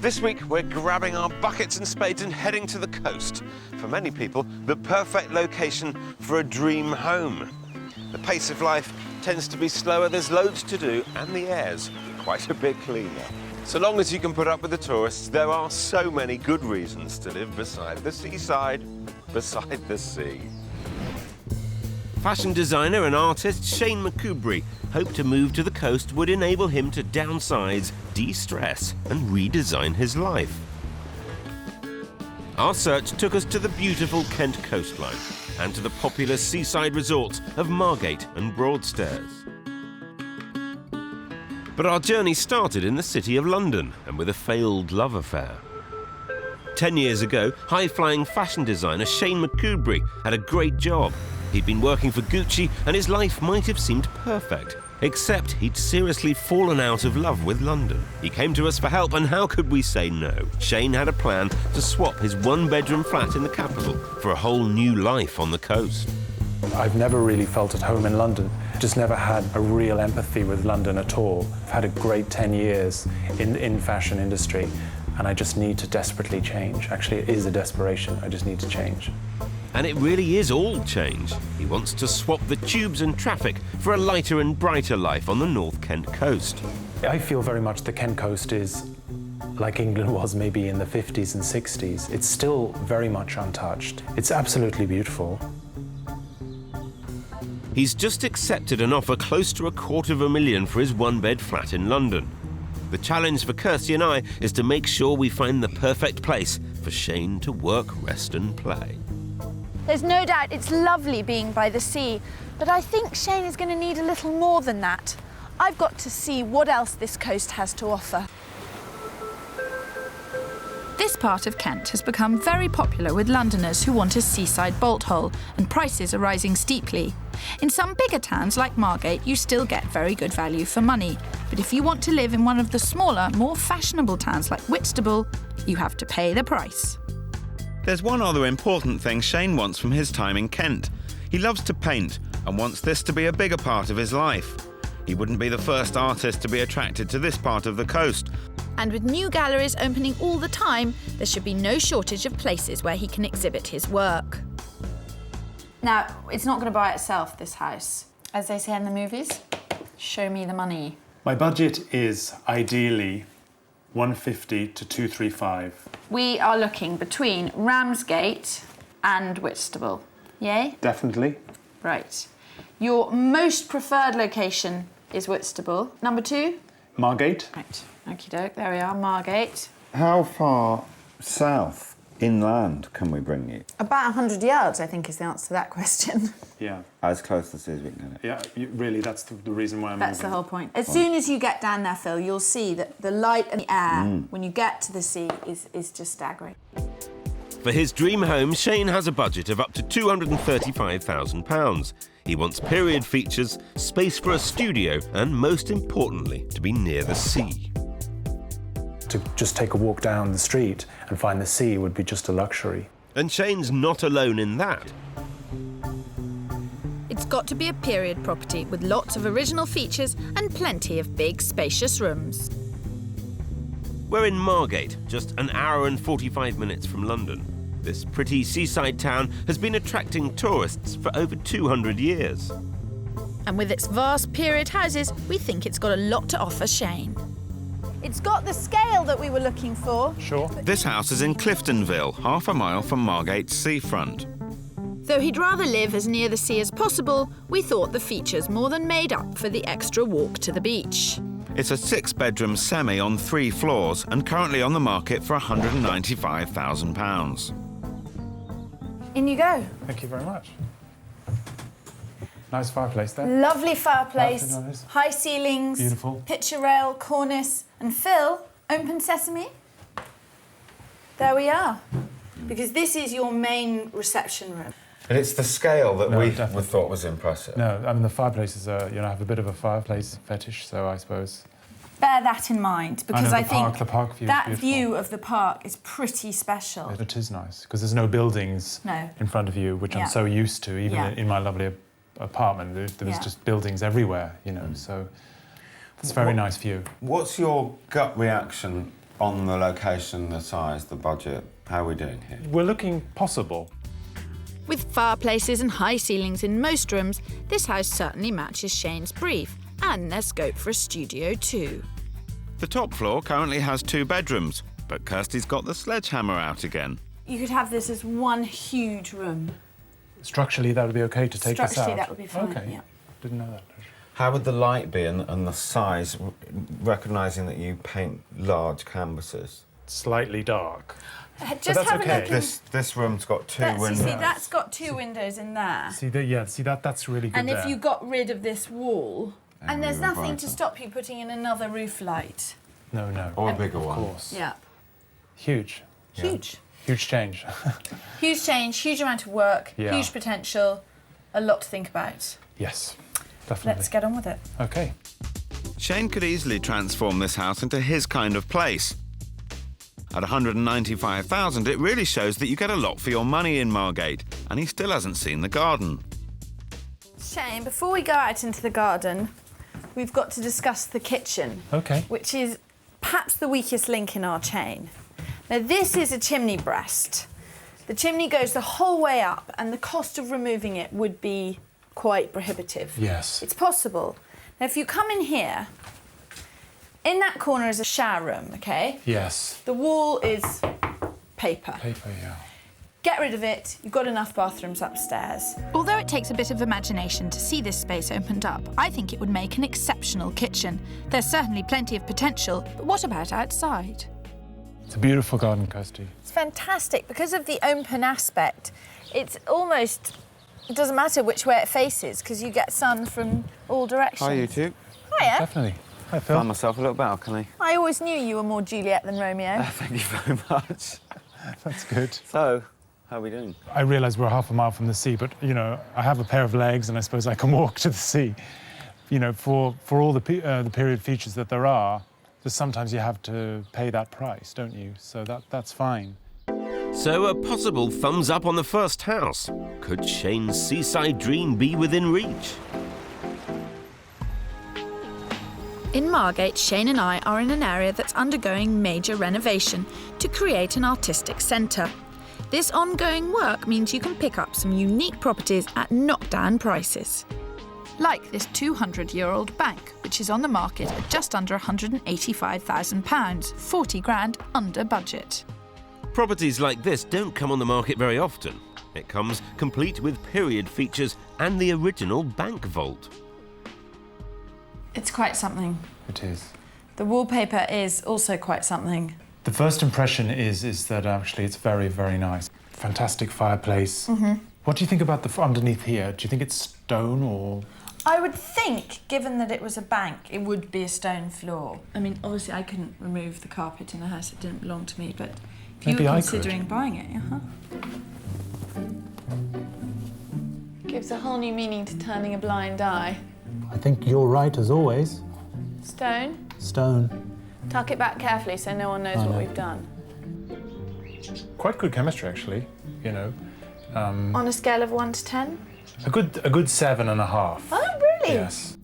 This week, we're grabbing our buckets and spades and heading to the coast. For many people, the perfect location for a dream home. The pace of life tends to be slower, there's loads to do, and the air's quite a bit cleaner. So long as you can put up with the tourists, there are so many good reasons to live beside the seaside, beside the sea. Fashion designer and artist Shane McCoubry hoped to move to the coast would enable him to downsize, de-stress and redesign his life. Our search took us to the beautiful Kent coastline and to the popular seaside resorts of Margate and Broadstairs. But our journey started in the city of London and with a failed love affair. 10 years ago, high-flying fashion designer Shane McCoubry had a great job. He'd been working for Gucci and his life might have seemed perfect, except he'd seriously fallen out of love with London. He came to us for help, and how could we say no? Shane had a plan to swap his one-bedroom flat in the capital for a whole new life on the coast. I've never really felt at home in London. Just never had a real empathy with London at all. I've had a great 10 years in fashion industry, and I just need to desperately change. Actually, it is a desperation. I just need to change. And it really is all change. He wants to swap the tubes and traffic for a lighter and brighter life on the North Kent coast. I feel very much the Kent coast is like England was maybe in the 50s and 60s. It's still very much untouched. It's absolutely beautiful. He's just accepted an offer close to $250,000 for his one-bed flat in London. The challenge for Kirstie and I is to make sure we find the perfect place for Shane to work, rest and play. There's no doubt it's lovely being by the sea, but I think Shane is going to need a little more than that. I've got to see what else this coast has to offer. This part of Kent has become very popular with Londoners who want a seaside bolt hole, and prices are rising steeply. In some bigger towns like Margate, you still get very good value for money. But if you want to live in one of the smaller, more fashionable towns like Whitstable, you have to pay the price. There's one other important thing Shane wants from his time in Kent. He loves to paint and wants this to be a bigger part of his life. He wouldn't be the first artist to be attracted to this part of the coast. And with new galleries opening all the time, there should be no shortage of places where he can exhibit his work. Now, it's not going to buy itself, this house. As they say in the movies, show me the money. My budget is ideally 150 to 235. We are looking between Ramsgate and Whitstable. Yay? Definitely. Right. Your most preferred location is Whitstable. Number 2? Margate. Right. Okie doke. There we are, Margate. How far south inland can we bring you? About 100 yards, I think, is the answer to that question. Yeah. As close to the sea as we can get it. Yeah, really, that's the reason why I'm That's the moving. whole point. As soon as you get down there, Phil, you'll see that the light and the air, when you get to the sea, is just staggering. For his dream home, Shane has a budget of up to £235,000. He wants period features, space for a studio, and most importantly, to be near the sea. To just take a walk down the street and find the sea would be just a luxury. And Shane's not alone in that. It's got to be a period property with lots of original features and plenty of big, spacious rooms. We're in Margate, just an hour and 45 minutes from London. This pretty seaside town has been attracting tourists for over 200 years. And with its vast period houses, we think it's got a lot to offer Shane. It's got the scale that we were looking for. Sure. This house is in Cliftonville, half a mile from Margate's seafront. Though he'd rather live as near the sea as possible, we thought the features more than made up for the extra walk to the beach. It's a 6-bedroom semi on 3 floors and currently on the market for £195,000. In you go. Thank you very much. Nice fireplace there. Lovely fireplace, Nice. high ceilings, Beautiful. picture rail, cornice, and Phil, open sesame. There we are. Because this is your main reception room. And it's the scale that we definitely. thought was impressive. No, I mean, the fireplace is, I have a bit of a fireplace fetish, so I suppose. Bear that in mind, because I think the park view that is beautiful. view of the park is pretty special. It is nice, because there's no buildings in front of you, which I'm so used to, even in my lovely apartment. There was just buildings everywhere, so it's a very nice view. What's your gut reaction on the location, the size, the budget, how are we doing here? We're looking possible. With fireplaces and high ceilings in most rooms, this house certainly matches Shane's brief, and there's scope for a studio too. The top floor currently has 2 bedrooms, but Kirstie's got the sledgehammer out again. You could have this as one huge room. Structurally, that would be okay to take this out? Structurally, that would be fine, Okay, yeah. didn't know that. How would the light be and the size, recognising that you paint large canvases? Slightly dark. Just that's have a okay. look in... This room's got 2 You windows. see, that's got 2 windows in there. See, that's really good And there. if you got rid of this wall, and there's we were nothing to brighter. stop you putting in another roof light. No. Or a bigger Of one. course. Yeah. Huge. Huge. Huge change. Huge change, huge amount of work, Yeah. huge potential, a lot to think about. Yes, definitely. Let's get on with it. Okay. Shane could easily transform this house into his kind of place. At $195,000, it really shows that you get a lot for your money in Margate, and he still hasn't seen the garden. Shane, before we go out into the garden, we've got to discuss the kitchen. Okay. Which is perhaps the weakest link in our chain. Now, this is a chimney breast. The chimney goes the whole way up, and the cost of removing it would be quite prohibitive. Yes. It's possible. Now, if you come in here, in that corner is a shower room, okay? Yes. The wall is paper. Paper, yeah. Get rid of it. You've got enough bathrooms upstairs. Although it takes a bit of imagination to see this space opened up, I think it would make an exceptional kitchen. There's certainly plenty of potential, but what about outside? It's a beautiful garden, Kirstie. It's fantastic. Because of the open aspect, it's almost... It doesn't matter which way it faces, because you get sun from all directions. Hi, you two. Hiya. Definitely. Hi, Phil. Found myself a little balcony. I always knew you were more Juliet than Romeo. Thank you very much. That's good. So, how are we doing? I realise we're half a mile from the sea, but, you know, I have a pair of legs and I suppose I can walk to the sea. You know, for all the period features that there are, just sometimes you have to pay that price, don't you? So that's fine. So a possible thumbs up on the first house. Could Shane's seaside dream be within reach? In Margate, Shane and I are in an area that's undergoing major renovation to create an artistic centre. This ongoing work means you can pick up some unique properties at knockdown prices. Like this 200-year-old bank, which is on the market at just under £185,000, 40 grand under budget. Properties like this don't come on the market very often. It comes complete with period features and the original bank vault. It's quite something. It is. The wallpaper is also quite something. The first impression is that actually it's very, very nice. Fantastic fireplace. Mm-hmm. What do you think about the underneath here? Do you think it's stone or...? I would think, given that it was a bank, it would be a stone floor. I mean, obviously I couldn't remove the carpet in the house, it didn't belong to me, but if you Maybe were I considering buying it, Gives a whole new meaning to turning a blind eye. I think you're right, as always. Stone, Stone. tuck it back carefully so no one knows what we've done. Quite good chemistry, actually, you know. On a scale of 1 to 10? A good 7.5. Oh, really? Yes.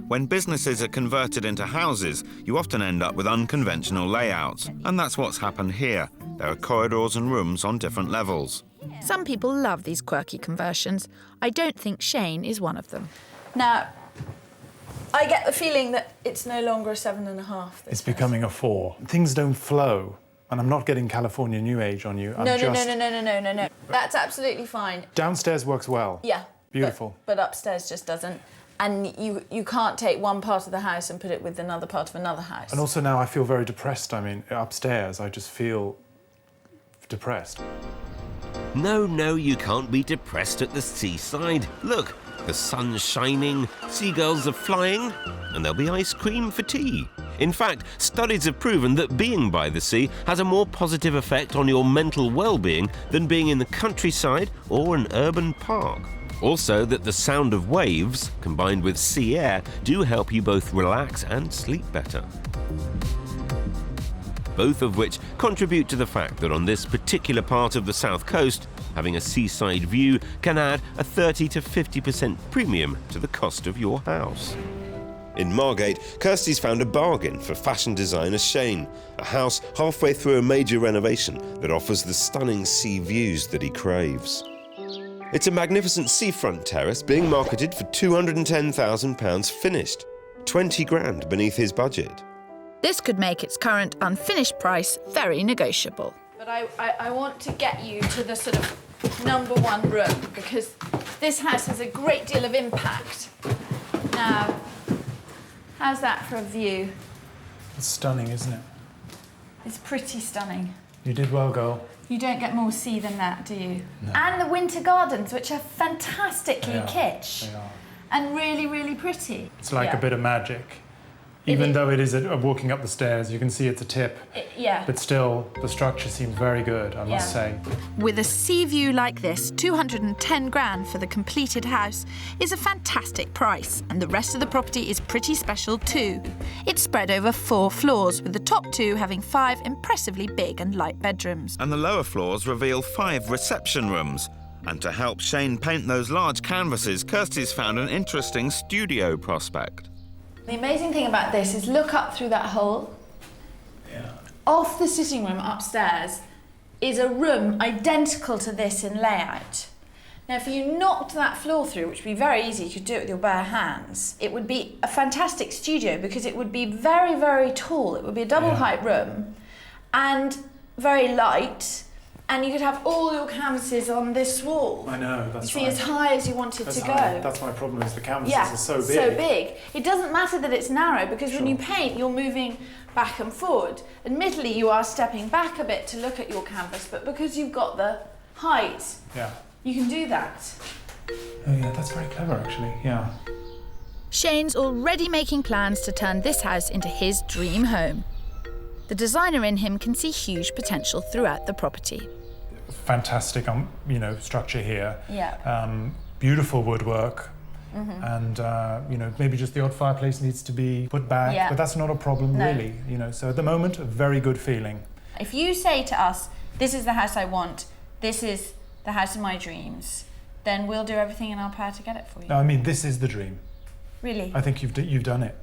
When businesses are converted into houses, you often end up with unconventional layouts, and that's what's happened here. There are corridors and rooms on different levels. Some people love these quirky conversions. I don't think Shane is one of them. Now, I get the feeling that it's no longer a 7.5. It's becoming a 4. Things don't flow, and I'm not getting California New Age on you. No. That's absolutely fine. Downstairs works well. Yeah. Beautiful. But upstairs just doesn't. And you can't take one part of the house and put it with another part of another house. And also now I feel very depressed. I mean, upstairs I just feel depressed. No, you can't be depressed at the seaside. Look, the sun's shining, seagulls are flying, and there'll be ice cream for tea. In fact, studies have proven that being by the sea has a more positive effect on your mental well-being than being in the countryside or an urban park. Also, that the sound of waves, combined with sea air, do help you both relax and sleep better. Both of which contribute to the fact that on this particular part of the south coast, having a seaside view can add a 30 to 50% premium to the cost of your house. In Margate, Kirstie's found a bargain for fashion designer Shane, a house halfway through a major renovation that offers the stunning sea views that he craves. It's a magnificent seafront terrace being marketed for £210,000 finished, 20 grand beneath his budget. This could make its current unfinished price very negotiable. But I want to get you to the sort of #1 room because this house has a great deal of impact. Now, how's that for a view? It's stunning, isn't it? It's pretty stunning. You did well, girl. You don't get more sea than that, do you? No. And the winter gardens, which are fantastically They are. kitsch They are. and really, really pretty. It's like Yeah. a bit of magic. Even though it is walking up the stairs, you can see it's a tip. Yeah. But still, the structure seems very good, I must say. With a sea view like this, 210 grand for the completed house is a fantastic price, and the rest of the property is pretty special too. It's spread over 4 floors, with the top 2 having 5 impressively big and light bedrooms. And the lower floors reveal 5 reception rooms. And to help Shane paint those large canvases, Kirstie's found an interesting studio prospect. The amazing thing about this is look up through that hole. Yeah. Off the sitting room upstairs is a room identical to this in layout. Now, if you knocked that floor through, which would be very easy, you could do it with your bare hands, it would be a fantastic studio because it would be very, very tall. It would be a double height room and very light, and you could have all your canvases on this wall. I know, that's See, right. as high as you wanted That's to go. high. That's my problem, is the canvases Yeah, are so big. so big. It doesn't matter that it's narrow because when Sure. you paint, you're moving back and forward. Admittedly, you are stepping back a bit to look at your canvas, but because you've got the height, Yeah. you can do that. Oh yeah, that's very clever actually, yeah. Shane's already making plans to turn this house into his dream home. The designer in him can see huge potential throughout the property. Fantastic, structure here. Yeah. Beautiful woodwork. And, maybe just the odd fireplace needs to be put back, Yeah. but that's not a problem No. really, So at the moment, a very good feeling. If you say to us, this is the house I want, this is the house of my dreams, then we'll do everything in our power to get it for you. No, I mean, this is the dream. Really? I think you've done it.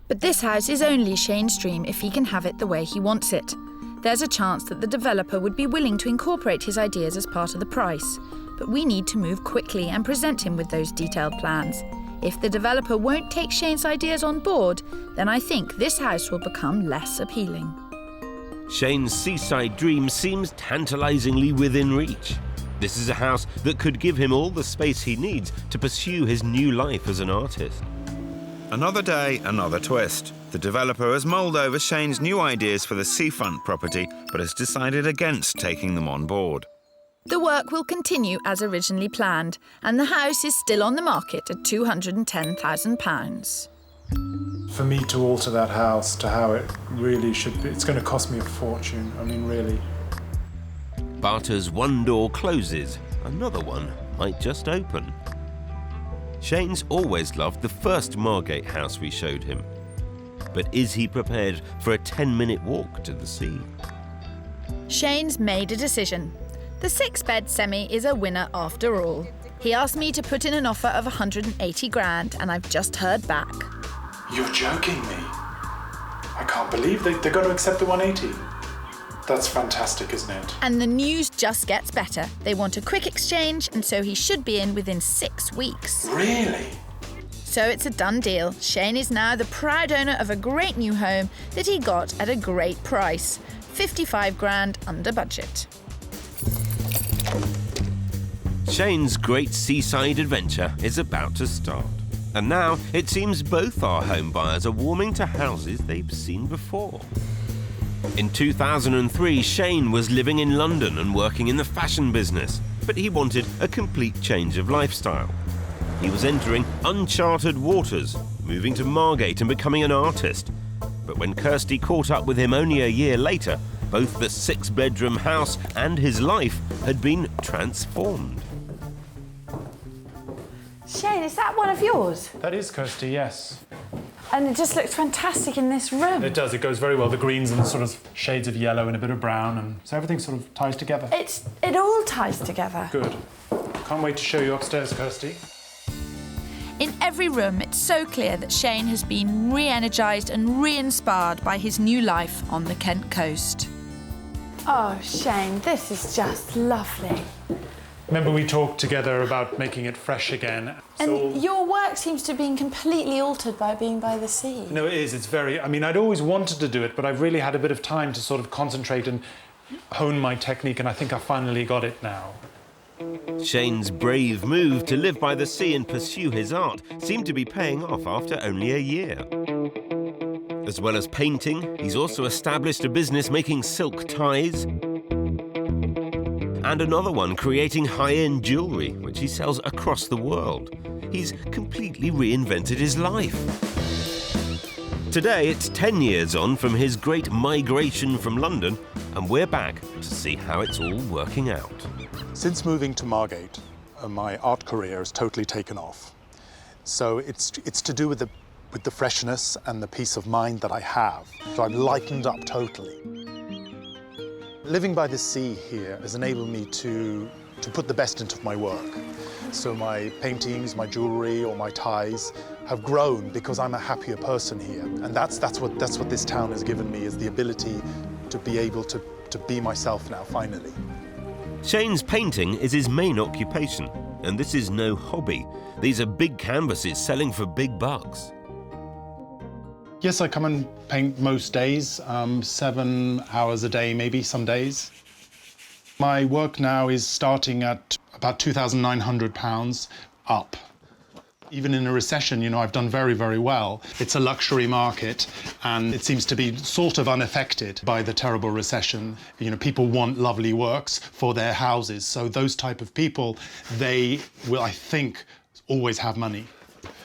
But this house is only Shane's dream if he can have it the way he wants it. There's a chance that the developer would be willing to incorporate his ideas as part of the price. But we need to move quickly and present him with those detailed plans. If the developer won't take Shane's ideas on board, then I think this house will become less appealing. Shane's seaside dream seems tantalisingly within reach. This is a house that could give him all the space he needs to pursue his new life as an artist. Another day, another twist. The developer has mulled over Shane's new ideas for the seafront property, but has decided against taking them on board. The work will continue as originally planned, and the house is still on the market at £210,000. For me to alter that house to how it really should be, it's going to cost me a fortune. I mean, really. But as one door closes, another one might just open. Shane's always loved the first Margate house we showed him. But is he prepared for a 10-minute walk to the sea? Shane's made a decision. The 6-bed semi is a winner after all. He asked me to put in an offer of 180 grand, and I've just heard back. You're joking me. I can't believe they're going to accept the 180. That's fantastic, isn't it? And the news just gets better. They want a quick exchange, and so he should be in within 6 weeks. Really? So it's a done deal. Shane is now the proud owner of a great new home that he got at a great price. 55 grand under budget. Shane's great seaside adventure is about to start. And now it seems both our home buyers are warming to houses they've seen before. In 2003, Shane was living in London and working in the fashion business, but he wanted a complete change of lifestyle. He was entering uncharted waters, moving to Margate and becoming an artist. But when Kirstie caught up with him only a year later, both the 6-bedroom house and his life had been transformed. Shane, is that one of yours? That is Kirstie, yes. And it just looks fantastic in this room. It does. It goes very well. The greens and the sort of shades of yellow and a bit of brown, and so everything sort of ties together. It all ties together. Good. Can't wait to show you upstairs, Kirstie. In every room, it's so clear that Shane has been re-energised and re-inspired by his new life on the Kent coast. Oh, Shane, this is just lovely. Remember we talked together about making it fresh again. And your work seems to have been completely altered by being by the sea. No, it is. It's very... I mean, I'd always wanted to do it, but I've really had a bit of time to sort of concentrate and hone my technique, and I think I finally got it now. Shane's brave move to live by the sea and pursue his art seemed to be paying off after only a year. As well as painting, he's also established a business making silk ties and another one creating high-end jewellery, which he sells across the world. He's completely reinvented his life. Today, it's 10 years on from his great migration from London, and we're back to see how it's all working out. Since moving to Margate, my art career has totally taken off. So it's to do with the freshness and the peace of mind that I have. So I'm lightened up totally. Living by the sea here has enabled me to put the best into my work. So my paintings, my jewellery or my ties have grown because I'm a happier person here. And that's what this town has given me, is the ability to be able to be myself now, finally. Shane's painting is his main occupation, and this is no hobby. These are big canvases selling for big bucks. Yes, I come and paint most days, 7 hours a day, maybe some days. My work now is starting at about £2,900 up. Even in a recession, you know, I've done very, very well. It's a luxury market, and it seems to be sort of unaffected by the terrible recession. You know, people want lovely works for their houses, so those type of people, they will, I think, always have money.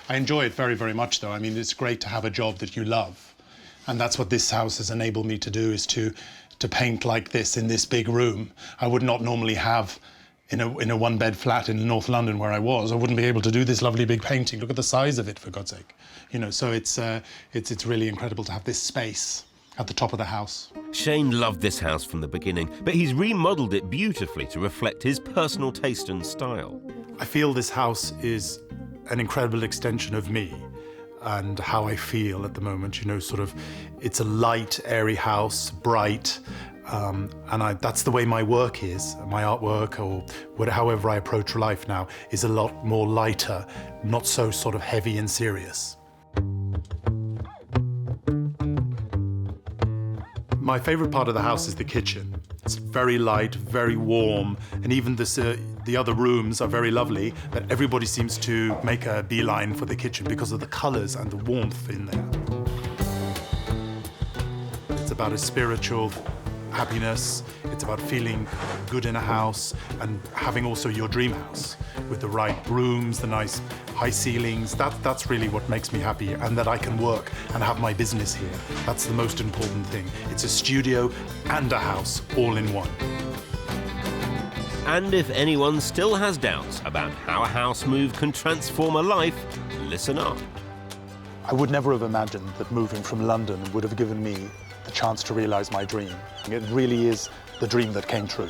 I enjoy it very, very much, though. I mean, it's great to have a job that you love. And that's what this house has enabled me to do, is to paint like this in this big room. I would not normally have in a one-bed flat in North London where I was. I wouldn't be able to do this lovely big painting. Look at the size of it, for God's sake. You know, so it's really incredible to have this space at the top of the house. Shane loved this house from the beginning, but he's remodelled it beautifully to reflect his personal taste and style. I feel this house is an incredible extension of me and how I feel at the moment. You know, sort of, it's a light, airy house, bright, and that's the way my work is. My artwork, or however I approach life now, is a lot more lighter, not so sort of heavy and serious. My favourite part of the house is the kitchen. It's very light, very warm, and even the other rooms are very lovely, but everybody seems to make a beeline for the kitchen because of the colours and the warmth in there. It's about a spiritual happiness. It's about feeling good in a house and having also your dream house with the right rooms, the nice high ceilings. That's really what makes me happy, and that I can work and have my business here. That's the most important thing. It's a studio and a house all in one. And if anyone still has doubts about how a house move can transform a life, listen up. I would never have imagined that moving from London would have given me the chance to realise my dream. It really is the dream that came true.